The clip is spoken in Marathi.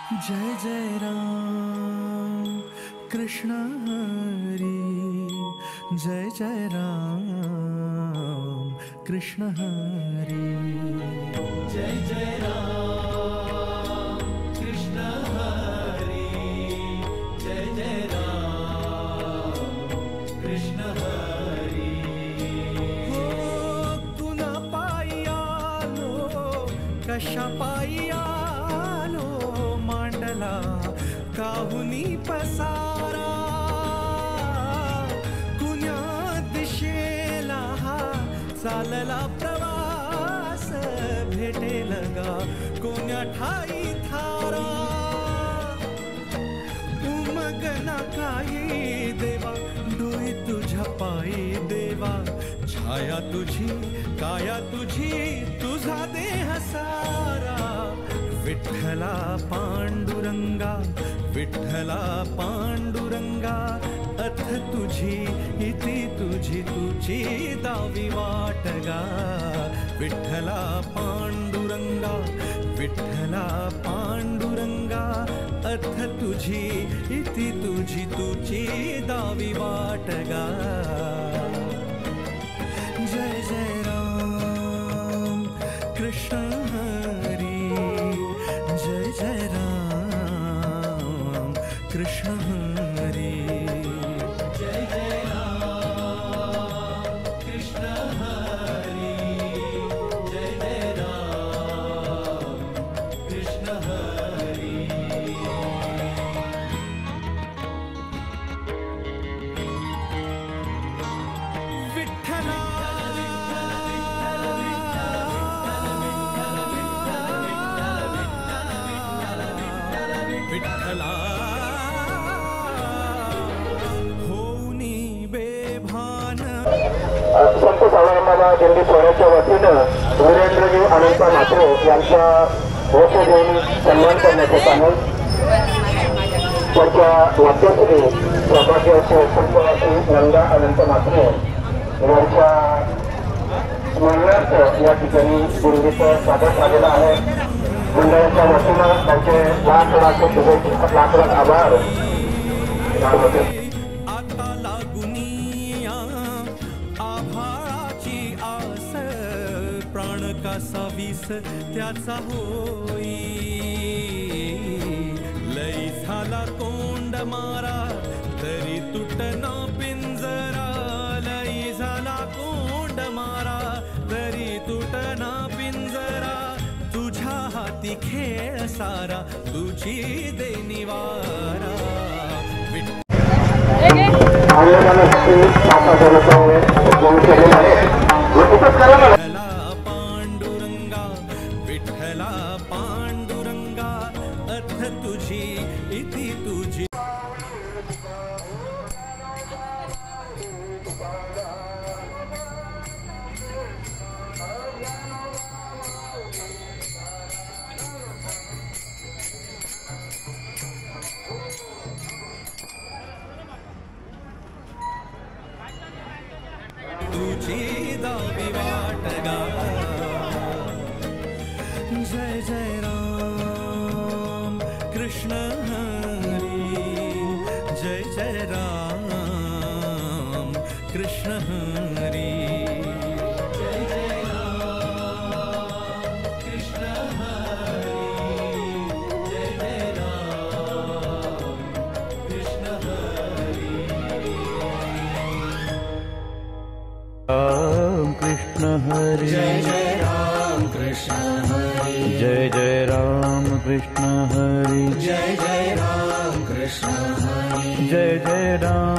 जय जय राम कृष्ण हरी, जय जय राम कृष्ण हरी, जय जय राम कृष्ण हरी, जय जय राम कृष्ण हरी। हो तुना पायी आलो, कशा पायी आलो, मांडला काहुनी पसारा, कुण्या दिशेला हा चालला प्रवास, भेटेल गा कोण्या ठाई थारा, उमगना काही देवा, डोई तुझ्या पायी देवा, छाया तुझी काया तुझी, तुझा देह सारा, विठ्ठला पांडुरंगा, विठ्ठला पांडुरंगा, अथ तुझी इति तुझी तुझी दावी वाटगा, विठ्ठला पांडुरंगा, विठ्ठला पांडुरंगा, अथ तुझी इति तुझी तुझी दावी वाटगा। जय जय राम कृष्ण हरी, जय जय राम कृष्ण हरी, जय जय राम कृष्ण हरी, जय जय राम कृष्ण हरी। विठ्ठला विठ्ठला होऊनी बेभान। संत सावळ्यांना दिंडी सोहळ्याच्या वतीनं वीरेंद्रजी अनंत म्हात्रे यांचा होश देऊन सन्मान करण्यात येत आहे। त्यांच्या वाद्यश्री सौभाग्याचे संतवासी नंदा अनंत म्हात्रे यांच्या स्मरणार्थ या ठिकाणी दिंडीचं स्वागत झालेलं आहे। मंडळाच्या वतीनं त्यांचे लाख लाख शुभेच्छा, लाख लाख आभार। आता लागुनिया आभाळाची आस, प्राण कसा वीस त्याचा होई, लई झाला कोंड मारा तरी तुटना पिंजरा, लई झाला कोंड मारा तरी तुटना पिंजरा, तुझ्या हाती खेळ सारा तुझी देनिवारा। विठ्ठला पांडुरंगा, विठ्ठला पांडुरंगा, अथ तुझी इति तुझी। तुझी दावी वाटगा। जय जय राम कृष्ण हरी, जय जय राम कृष्ण हरी, जय जय राम कृष्ण हरी, जय जय राम कृष्ण हरी। राम कृष्ण हरि, जय जय राम कृष्ण हरि, जय जय राम कृष्ण हरि, जय जय राम कृष्ण हरि, जय जय राम।